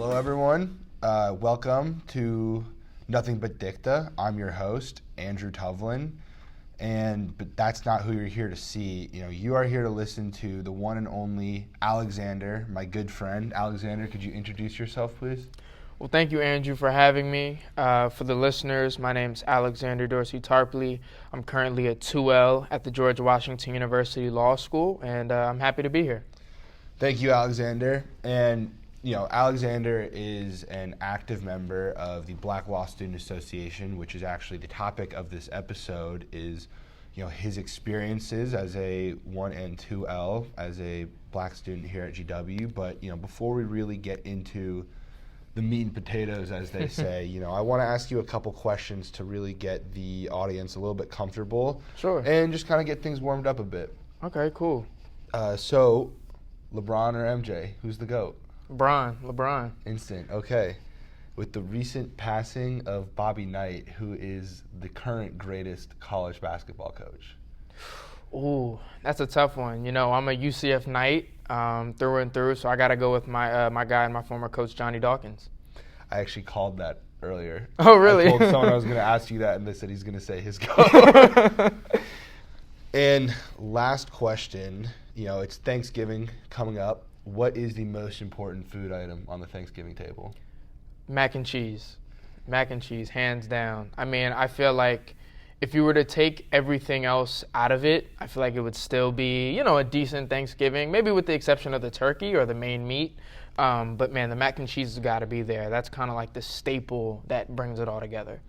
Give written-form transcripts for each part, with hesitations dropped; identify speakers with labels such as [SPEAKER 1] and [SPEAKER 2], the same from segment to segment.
[SPEAKER 1] Hello, everyone. Welcome to Nothing But Dicta. I'm your host, Andrew Tuvlin, but that's not who you're here to see. You are here to listen to the one and only Alexander, my good friend. Alexander, could you introduce yourself, please?
[SPEAKER 2] Well, thank you, Andrew, for having me. For the listeners, my name's Alexander Dorsey-Tarpley. I'm currently a 2L at the George Washington University Law School, and I'm happy to be here.
[SPEAKER 1] Thank you, Alexander. And Alexander is an active member of the Black Law Student Association, which is actually the topic of this episode, is his experiences as a 1 and 2L as a black student here at GW. But before we really get into the meat and potatoes, as they say, I want to ask you a couple questions to really get the audience a little bit comfortable.
[SPEAKER 2] Sure.
[SPEAKER 1] And just kind of get things warmed up a bit.
[SPEAKER 2] Okay, cool.
[SPEAKER 1] So, LeBron or MJ, who's the GOAT?
[SPEAKER 2] LeBron.
[SPEAKER 1] Instant, okay. With the recent passing of Bobby Knight, who is the current greatest college basketball coach?
[SPEAKER 2] Ooh, that's a tough one. I'm a UCF Knight through and through, so I got to go with my guy and my former coach, Johnny Dawkins.
[SPEAKER 1] I actually called that earlier.
[SPEAKER 2] Oh, really?
[SPEAKER 1] I told someone I was going to ask you that, and they said he's going to say his GOAT. And last question, it's Thanksgiving coming up. What is the most important food item on the Thanksgiving table?
[SPEAKER 2] Mac and cheese. Mac and cheese, hands down. I mean, I feel like if you were to take everything else out of it, I feel like it would still be, a decent Thanksgiving, maybe with the exception of the turkey or the main meat. But, man, the mac and cheese has got to be there. That's kind of like the staple that brings it all together.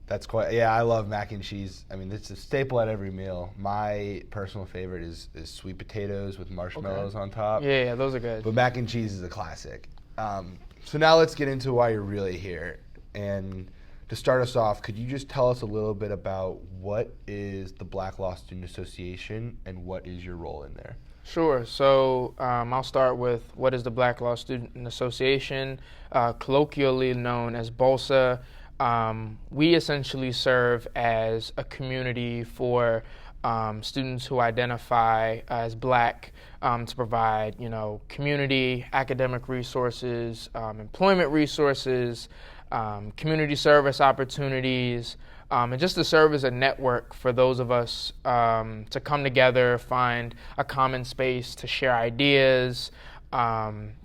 [SPEAKER 1] I love mac and cheese. I mean, it's a staple at every meal. My personal favorite is sweet potatoes with marshmallows on top.
[SPEAKER 2] Yeah, those are good.
[SPEAKER 1] But mac and cheese is a classic. So now let's get into why you're really here. And to start us off, could you just tell us a little bit about what is the Black Law Student Association and what is your role in there?
[SPEAKER 2] Sure. So I'll start with what is the Black Law Student Association, colloquially known as BLSA. We essentially serve as a community for students who identify as black to provide, community, academic resources, employment resources, community service opportunities, and just to serve as a network for those of us to come together, find a common space to share ideas,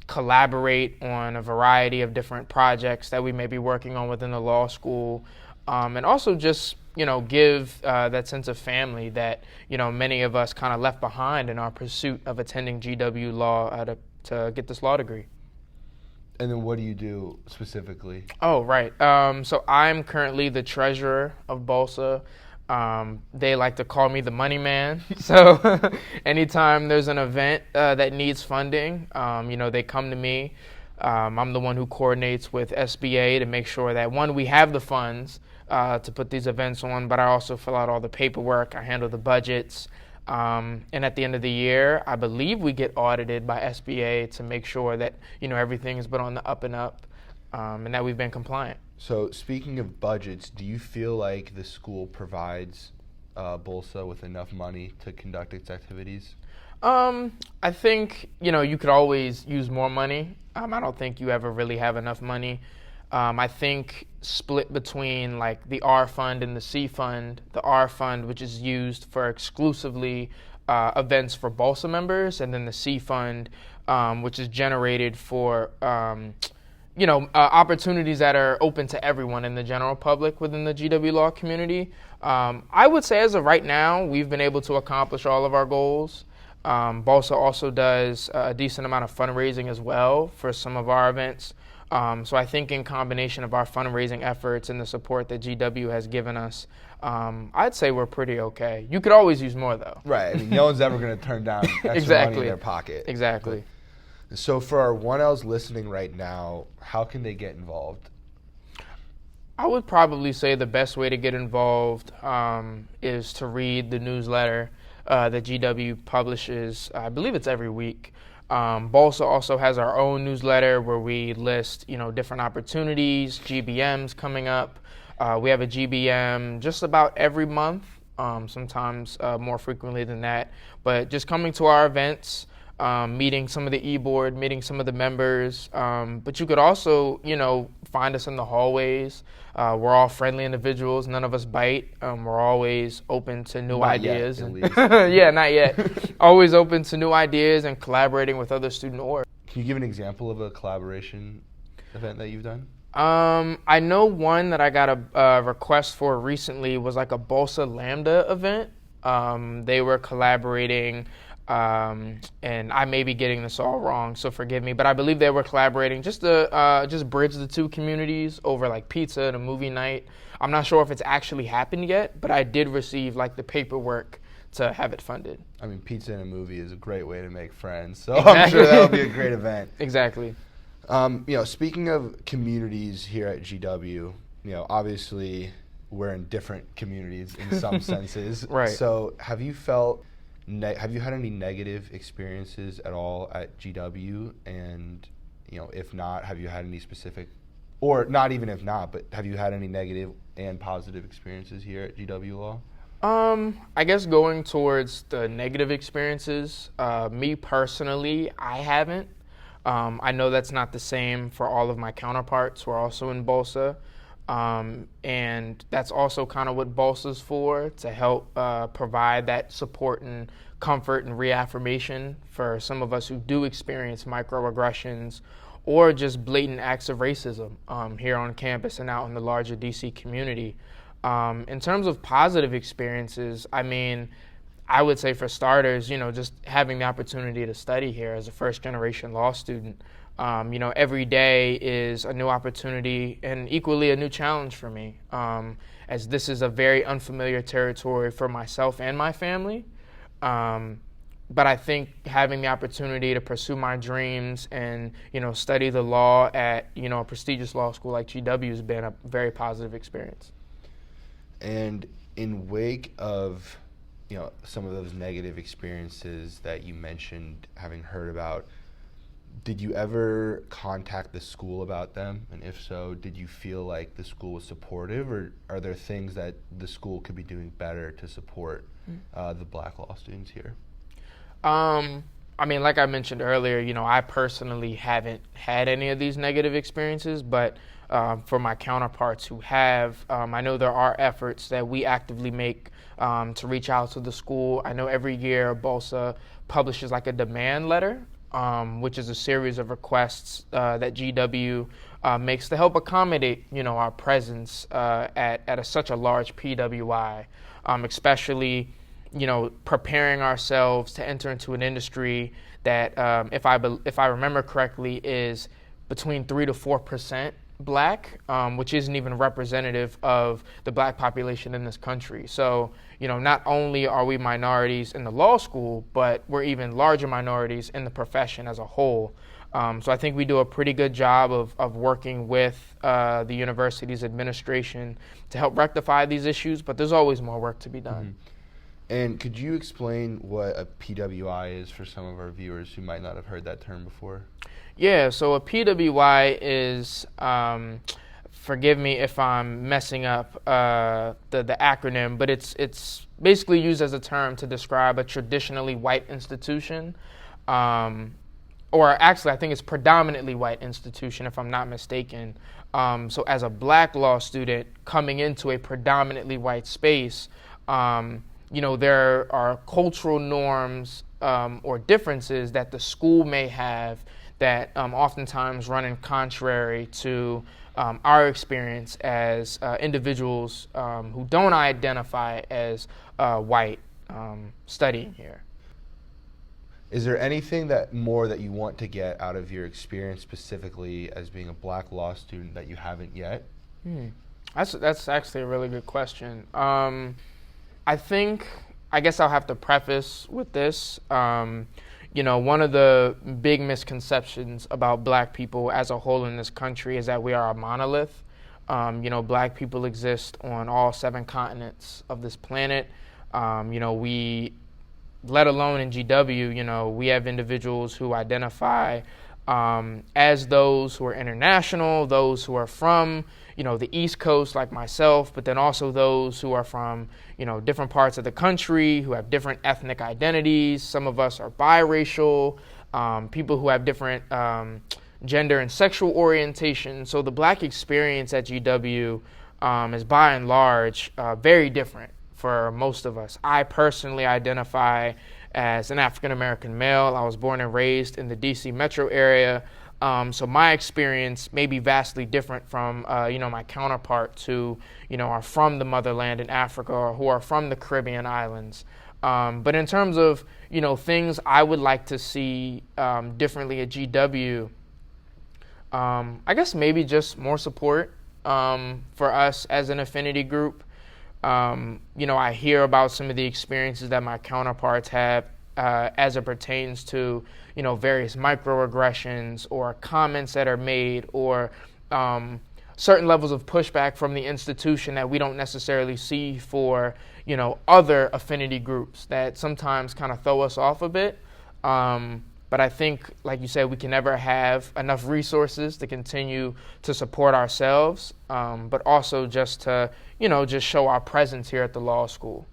[SPEAKER 2] collaborate on a variety of different projects that we may be working on within the law school, and also just give that sense of family that many of us kind of left behind in our pursuit of attending GW Law to get this law degree.
[SPEAKER 1] And then what do you do specifically?
[SPEAKER 2] Oh, right. So I'm currently the treasurer of BLSA. They like to call me the money man. So anytime there's an event that needs funding, they come to me. I'm the one who coordinates with SBA to make sure that, one, we have the funds to put these events on, but I also fill out all the paperwork. I handle the budgets. And at the end of the year, I believe we get audited by SBA to make sure that, everything has been on the up and up and that we've been compliant.
[SPEAKER 1] So speaking of budgets, do you feel like the school provides BLSA with enough money to conduct its activities?
[SPEAKER 2] I think, you could always use more money. I don't think you ever really have enough money. I think split between like the R fund and the C fund. The R fund, which is used for exclusively events for BLSA members, and then the C fund, which is generated for opportunities that are open to everyone in the general public within the GW Law community. I would say as of right now, we've been able to accomplish all of our goals. BLSA also does a decent amount of fundraising as well for some of our events. So I think in combination of our fundraising efforts and the support that GW has given us, I'd say we're pretty okay. You could always use more, though.
[SPEAKER 1] Right. I mean, no one's ever going to turn down extra money in their pocket.
[SPEAKER 2] Exactly.
[SPEAKER 1] So for our 1Ls listening right now, how can they get involved?
[SPEAKER 2] I would probably say the best way to get involved is to read the newsletter that GW publishes. I believe it's every week. BLSA also has our own newsletter where we list, different opportunities, GBMs coming up. We have a GBM just about every month, sometimes more frequently than that. But just coming to our events, meeting some of the e-board, meeting some of the members. But you could also, find us in the hallways. We're all friendly individuals. None of us bite. We're always open to new ideas.
[SPEAKER 1] Yet, at least.
[SPEAKER 2] Yeah, not yet. Always open to new ideas and collaborating with other student orgs.
[SPEAKER 1] Can you give an example of a collaboration event that you've done?
[SPEAKER 2] I know one that I got a request for recently was like a BLSA Lambda event. They were collaborating, and I may be getting this all wrong, so forgive me, but I believe they were collaborating just to just bridge the two communities over like pizza and a movie night. I'm not sure if it's actually happened yet, but I did receive like the paperwork to have it funded.
[SPEAKER 1] I mean, pizza and a movie is a great way to make friends, so
[SPEAKER 2] Exactly.
[SPEAKER 1] I'm sure that'll be a great event.
[SPEAKER 2] Exactly.
[SPEAKER 1] Speaking of communities here at GW, obviously we're in different communities in some senses.
[SPEAKER 2] Right.
[SPEAKER 1] So have you had any negative experiences at all at GW? And, if not, have you had any specific, or not even if not, but have you had any negative and positive experiences here at GW Law?
[SPEAKER 2] I guess going towards the negative experiences, me personally, I haven't. I know that's not the same for all of my counterparts who are also in BLSA. And that's also kind of what BLSA's for, to help provide that support and comfort and reaffirmation for some of us who do experience microaggressions or just blatant acts of racism here on campus and out in the larger DC community. In terms of positive experiences, I mean, I would say for starters, just having the opportunity to study here as a first-generation law student, every day is a new opportunity and equally a new challenge for me, as this is a very unfamiliar territory for myself and my family. But I think having the opportunity to pursue my dreams and, study the law at, a prestigious law school like GW has been a very positive experience.
[SPEAKER 1] And in wake of, some of those negative experiences that you mentioned having heard about, did you ever contact the school about them? And if so, did you feel like the school was supportive, or are there things that the school could be doing better to support the Black law students here?
[SPEAKER 2] I mean, like I mentioned earlier, I personally haven't had any of these negative experiences, but for my counterparts who have, I know there are efforts that we actively make to reach out to the school. I know every year BLSA publishes like a demand letter, which is a series of requests that GW makes to help accommodate, our presence at such a large PWI, especially, preparing ourselves to enter into an industry that, if I remember correctly, is between 3 to 4% Black, which isn't even representative of the Black population in this country. So, not only are we minorities in the law school, but we're even larger minorities in the profession as a whole. So I think we do a pretty good job of working with the university's administration to help rectify these issues, but there's always more work to be done.
[SPEAKER 1] Mm-hmm. And could you explain what a PWI is for some of our viewers who might not have heard that term before? Yeah,
[SPEAKER 2] so a PWI is, forgive me if I'm messing up the acronym, but it's basically used as a term to describe a traditionally white institution, or actually I think it's predominantly white institution if I'm not mistaken. So as a Black law student coming into a predominantly white space, there are cultural norms or differences that the school may have that oftentimes run in contrary to our experience as individuals who don't identify as white studying here.
[SPEAKER 1] Is there anything that you want to get out of your experience specifically as being a Black law student that you haven't yet?
[SPEAKER 2] That's actually a really good question. I guess I'll have to preface with this. One of the big misconceptions about Black people as a whole in this country is that we are a monolith. Black people exist on all 7 continents of this planet. We, let alone in GW, we have individuals who identify as those who are international, those who are from, the East Coast like myself, but then also those who are from, different parts of the country, who have different ethnic identities. Some of us are biracial, people who have different gender and sexual orientation. So the Black experience at GW is by and large very different for most of us. I personally identify as an African-American male. I was born and raised in the DC metro area. So my experience may be vastly different from, my counterparts who, are from the motherland in Africa or who are from the Caribbean islands. But in terms of, things I would like to see differently at GW, I guess maybe just more support for us as an affinity group. I hear about some of the experiences that my counterparts have as it pertains to, various microaggressions or comments that are made or certain levels of pushback from the institution that we don't necessarily see for, other affinity groups that sometimes kind of throw us off a bit. But I think, like you said, we can never have enough resources to continue to support ourselves, but also just to, just show our presence here at the law school.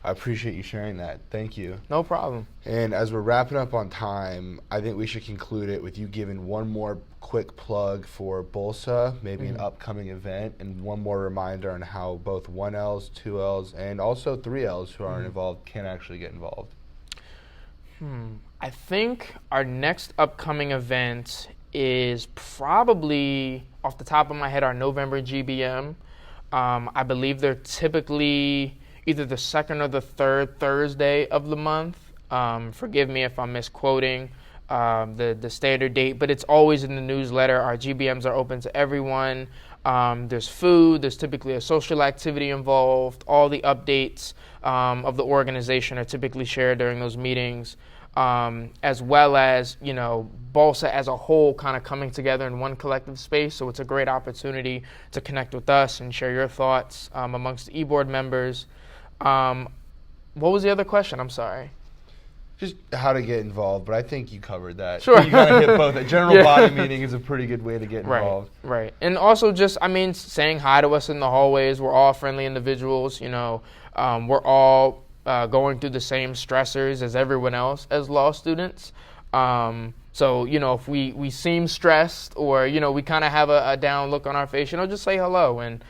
[SPEAKER 1] I appreciate you sharing that. Thank you.
[SPEAKER 2] No problem.
[SPEAKER 1] And as we're wrapping up on time, I think we should conclude it with you giving one more quick plug for BLSA, maybe an upcoming event, and one more reminder on how both 1Ls, 2Ls, and also 3Ls who aren't involved can actually get involved.
[SPEAKER 2] I think our next upcoming event is probably, off the top of my head, our November GBM. I believe they're typically either the second or the third Thursday of the month. Forgive me if I'm misquoting the standard date, but it's always in the newsletter. Our GBMs are open to everyone. There's food, there's typically a social activity involved. All the updates of the organization are typically shared during those meetings, as well as, BLSA as a whole kind of coming together in one collective space. So it's a great opportunity to connect with us and share your thoughts amongst the e-board members. What was the other question? I'm sorry.
[SPEAKER 1] Just how to get involved, but I think you covered that.
[SPEAKER 2] Sure.
[SPEAKER 1] You kind of hit both. A general body meeting is a pretty good way to get involved.
[SPEAKER 2] Right. And also just, saying hi to us in the hallways. We're all friendly individuals, we're all going through the same stressors as everyone else as law students. So, if we seem stressed or, we kind of have a down look on our face, just say hello. And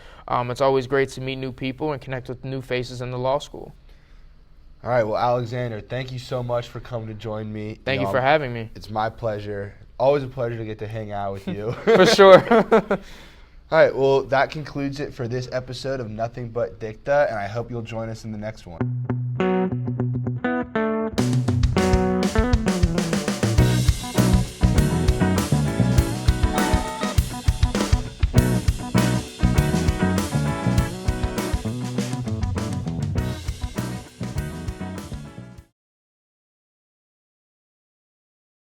[SPEAKER 2] it's always great to meet new people and connect with new faces in the law school.
[SPEAKER 1] All right. Well, Alexander, thank you so much for coming to join me.
[SPEAKER 2] Thank you for having me.
[SPEAKER 1] It's my pleasure. Always a pleasure to get to hang out with you.
[SPEAKER 2] For sure.
[SPEAKER 1] All right. Well, that concludes it for this episode of Nothing But Dicta, and I hope you'll join us in the next one.